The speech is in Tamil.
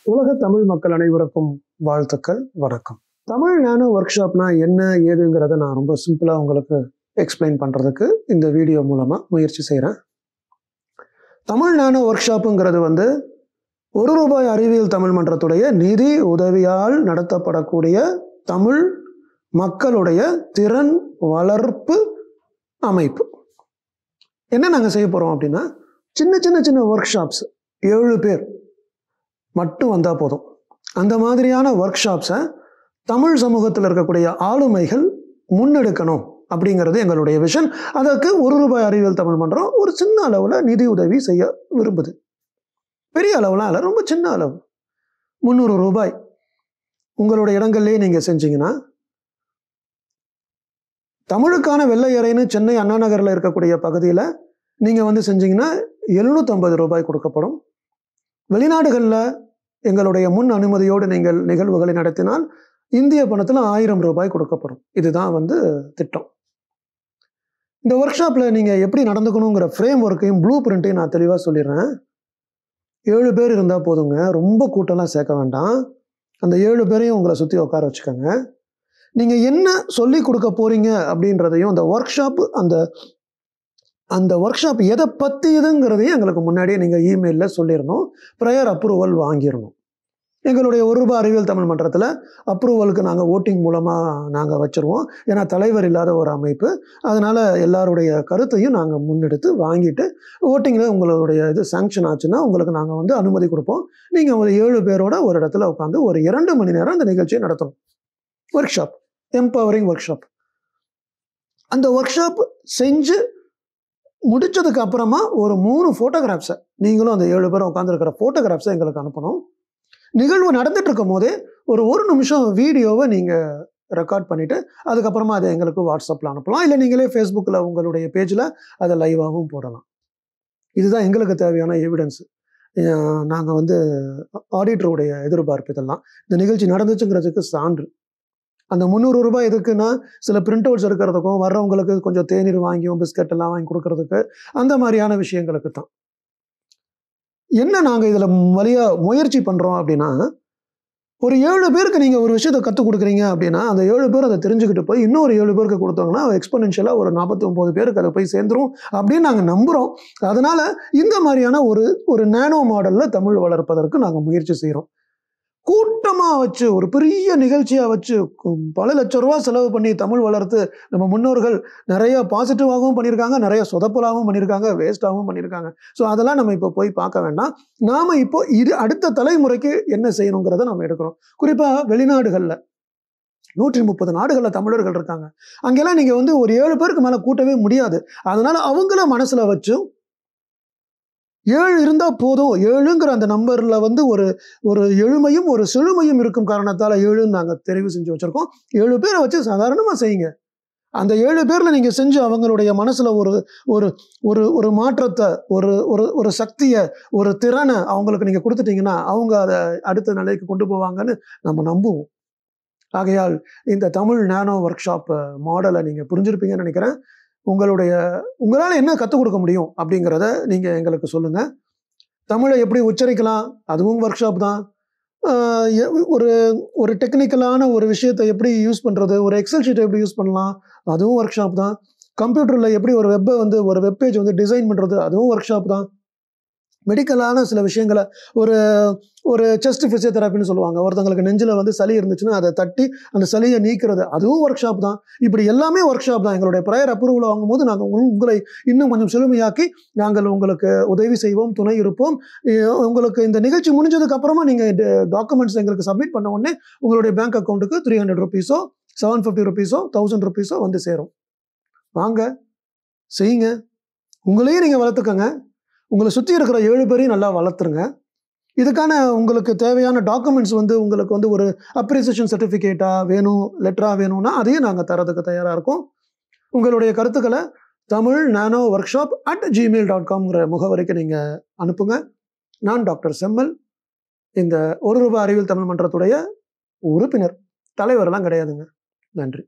உலக தமிழ் மக்கள் அனைவருக்கும் வாழ்த்துக்கள், வணக்கம். தமிழ் நானோ ஒர்க் ஷாப்னா என்ன ஏதுங்கிறத நான் ரொம்ப சிம்பிளாக உங்களுக்கு எக்ஸ்பிளைன் பண்ணுறதுக்கு இந்த வீடியோ மூலமாக முயற்சி செய்கிறேன். தமிழ் நானோ ஒர்க் ஷாப்புங்கிறது ₹1 அறிவியல் தமிழ் மன்றத்துடைய நிதி உதவியால் நடத்தப்படக்கூடிய தமிழ் மக்களுடைய திறன் வளர்ப்பு அமைப்பு. என்ன நாங்கள் செய்ய போகிறோம் அப்படின்னா, சின்ன ஒர்க் ஷாப்ஸ் 7 பேர் மட்டும் வந்தால் போதும். அந்த மாதிரியான ஒர்க் ஷாப்ஸை தமிழ் சமூகத்தில் இருக்கக்கூடிய ஆளுமைகள் முன்னெடுக்கணும் அப்படிங்கிறது எங்களுடைய விஷன். அதற்கு ₹1 அறிவியல் தமிழ் மன்றம் ஒரு சின்ன அளவில் நிதி உதவி செய்ய விரும்புது. பெரிய அளவுலாம் இல்லை, ரொம்ப சின்ன அளவு. ₹300 உங்களுடைய இடங்கள்லேயே நீங்கள் செஞ்சீங்கன்னா, தமிழுக்கான வெள்ளை அறைன்னு சென்னை அண்ணா நகரில் இருக்கக்கூடிய பகுதியில் நீங்கள் செஞ்சீங்கன்னா ₹750 கொடுக்கப்படும். வெளிநாடுகளில் எங்களுடைய முன் அனுமதியோடு நீங்கள் நிகழ்வுகளை நடத்தினால் இந்திய பணத்தில் ₹1000 கொடுக்கப்படும். இதுதான் திட்டம். இந்த ஒர்க் ஷாப்பில் நீங்கள் எப்படி நடந்துக்கணுங்கிற ஃப்ரேம் ஒர்க்கையும் ப்ளூ பிரிண்ட்டையும் நான் தெளிவாக சொல்லிடுறேன். 7 பேர் இருந்தால் போதுங்க, ரொம்ப கூட்டம்லாம் சேர்க்க வேண்டாம். அந்த 7 பேரையும் உங்களை சுற்றி உட்கார வச்சுக்கோங்க. நீங்கள் என்ன சொல்லி கொடுக்க போகிறீங்க அப்படின்றதையும் அந்த ஒர்க் ஷாப் அந்த ஒர்க் ஷாப் எதை பற்றியதுங்கிறதையும் எங்களுக்கு முன்னாடியே நீங்கள் இமெயிலில் சொல்லிடணும். ப்ரையர் அப்ரூவல் வாங்கிடணும். எங்களுடைய ₹1 அறிவியல் தமிழ் மன்றத்தில் அப்ரூவலுக்கு நாங்கள் ஓட்டிங் மூலமாக நாங்கள் வச்சுருவோம். ஏன்னா தலைவர் இல்லாத ஒரு அமைப்பு. அதனால் எல்லாருடைய கருத்தையும் நாங்கள் முன்னெடுத்து வாங்கிட்டு ஓட்டிங்கில் உங்களுடைய இது சாங்ஷன் ஆச்சுன்னா உங்களுக்கு நாங்கள் அனுமதி கொடுப்போம். நீங்கள் ஒரு 7 பேரோட ஒரு இடத்துல உட்காந்து ஒரு 2 மணி நேரம் அந்த நிகழ்ச்சியை நடத்தணும். Work shop, empowering work shop. அந்த ஒர்க் ஷாப் செஞ்சு முடிச்சதுக்கு அப்புறமா ஒரு 3 ஃபோட்டோகிராஃப்ஸை நீங்களும் அந்த 7 பேரும் உட்காந்துருக்கிற ஃபோட்டோகிராஃப்ஸை எங்களுக்கு அனுப்பணும். நிகழ்வு நடந்துட்டு இருக்கும் போதே ஒரு நிமிஷம் வீடியோவை நீங்கள் ரெக்கார்ட் பண்ணிவிட்டு அதுக்கப்புறமா அதை எங்களுக்கு வாட்ஸ்அப்பில் அனுப்பலாம். இல்லை நீங்களே ஃபேஸ்புக்கில் உங்களுடைய பேஜில் அதை லைவாகவும் போடலாம். இதுதான் எங்களுக்கு தேவையான எவிடன்ஸு. நாங்கள் ஆடிட்டருடைய எதிர்பார்ப்பு இதெல்லாம். இந்த நிகழ்ச்சி நடந்துச்சுங்கிறதுக்கு சான்று. அந்த ₹300 எதுக்குன்னா, சில பிரிண்ட் அவுட்ஸ் இருக்கிறதுக்கும் வர்றவங்களுக்கு கொஞ்சம் தேநீர் வாங்கியும் பிஸ்கட் எல்லாம் வாங்கி கொடுக்கறதுக்கு, அந்த மாதிரியான விஷயங்களுக்கு தான். என்ன நாங்கள் இதில் வழியாக முயற்சி பண்ணுறோம் அப்படின்னா, ஒரு 7 பேருக்கு நீங்கள் ஒரு விஷயத்தை கற்றுக் கொடுக்குறீங்க அப்படின்னா, அந்த 7 பேர் அதை தெரிஞ்சுக்கிட்டு போய் இன்னொரு 7 பேருக்கு கொடுத்தாங்கன்னா எக்ஸ்பொனென்ஷியலாக ஒரு 49 பேருக்கு அதை போய் சேர்ந்துரும் அப்படின்னு நாங்கள் நம்புகிறோம். அதனால் இந்த மாதிரியான ஒரு நானோ மாடலில் தமிழ் வளர்ப்பதற்கு நாங்கள் முயற்சி செய்கிறோம். கூட்டமாக வச்சு ஒரு பெரிய நிகழ்ச்சியாக வச்சு பல லட்சம் ரூபா செலவு பண்ணி தமிழ் வளர்த்து நம்ம முன்னோர்கள் நிறைய பாசிட்டிவாகவும் பண்ணியிருக்காங்க, நிறைய சொதப்பலாகவும் பண்ணியிருக்காங்க, வேஸ்டாகவும் பண்ணியிருக்காங்க. ஸோ அதெல்லாம் நம்ம இப்போ போய் பார்க்க வேண்டாம். நாம் இப்போ இது அடுத்த தலைமுறைக்கு என்ன செய்யணுங்கிறத நம்ம எடுக்கிறோம். குறிப்பாக வெளிநாடுகளில் 130 நாடுகளில் தமிழர்கள் இருக்காங்க. அங்கெல்லாம் நீங்கள் ஒரு 7 பேருக்கு மேலே கூட்டவே முடியாது. அதனால் அவங்கள மனசில் வச்சு 7 இருந்தால் போதும். 7ங்கிற அந்த நம்பரில் ஒரு எழுமையும் ஒரு செழுமையும் இருக்கும் காரணத்தால் 7ன்னு நாங்கள் தெரிவு செஞ்சு வச்சுருக்கோம். 7 பேரை வச்சு சாதாரணமாக செய்யுங்க. அந்த 7 பேரில் நீங்கள் செஞ்சு அவங்களுடைய மனசில் ஒரு மாற்றத்தை, ஒரு சக்தியை, ஒரு திறனை அவங்களுக்கு நீங்கள் கொடுத்துட்டீங்கன்னா அவங்க அதை அடுத்த நிலைக்கு கொண்டு போவாங்கன்னு நம்ம நம்புவோம். ஆகையால் இந்த தமிழ் நானோ ஒர்க் ஷாப் மாடலை நீங்கள் புரிஞ்சிருப்பீங்கன்னு நினைக்கிறேன். உங்களால் என்ன கற்றுக் கொடுக்க முடியும் அப்படிங்கிறத நீங்கள் எங்களுக்கு சொல்லுங்கள். தமிழை எப்படி உச்சரிக்கலாம், அதுவும் ஒர்க் ஷாப் தான். ஒரு டெக்னிக்கலான ஒரு விஷயத்தை எப்படி யூஸ் பண்ணுறது, ஒரு எக்ஸல் ஷீட்டை எப்படி யூஸ் பண்ணலாம், அதுவும் ஒர்க் ஷாப் தான். கம்ப்யூட்டரில் எப்படி ஒரு ஒரு வெப்பேஜ் டிசைன் பண்ணுறது, அதுவும் ஒர்க் ஷாப் தான். மெடிக்கலான சில விஷயங்களை ஒரு செஸ்ட் ஃபிசியோதெரப்பின்னு சொல்லுவாங்க. ஒருத்தங்களுக்கு நெஞ்சில் சளி இருந்துச்சுன்னா அதை தட்டி அந்த சளியை நீக்கிறது, அதுவும் ஒர்க் ஷாப் தான். இப்படி எல்லாமே ஒர்க் ஷாப் தான். எங்களுடைய ப்ரையர் அப்ரூவல் வாங்கும்போது நாங்கள் உங்களை இன்னும் கொஞ்சம் செழுமையாக்கி நாங்கள் உங்களுக்கு உதவி செய்வோம், துணை இருப்போம். உங்களுக்கு இந்த நிகழ்ச்சி முடிஞ்சதுக்கு அப்புறமா நீங்கள் டாக்குமெண்ட்ஸ் எங்களுக்கு சப்மிட் பண்ண உடனே உங்களுடைய பேங்க் அக்கௌண்ட்டுக்கு ₹300 ₹750 ₹1000 சேரும். வாங்க, செய்யுங்க. உங்களையும் நீங்கள் வளர்த்துக்கங்க. உங்களை சுற்றி இருக்கிற 7 பேரையும் நல்லா வளர்த்துருங்க. இதுக்கான உங்களுக்கு தேவையான டாக்குமெண்ட்ஸ் உங்களுக்கு ஒரு அப்ரிசியேஷன் சர்டிஃபிகேட்டாக வேணும், லெட்டராக வேணும்னா அதையும் நாங்கள் தரதுக்கு தயாராக இருக்கோம். உங்களுடைய கருத்துக்களை tamilnanoworkshop@gmail.com முகவரிக்கு நீங்கள் அனுப்புங்க. நான் டாக்டர் செம்மல், இந்த ₹1 அறிவியல் தமிழ் மன்றத்துடைய உறுப்பினர், தலைவரெல்லாம் கிடையாதுங்க. நன்றி.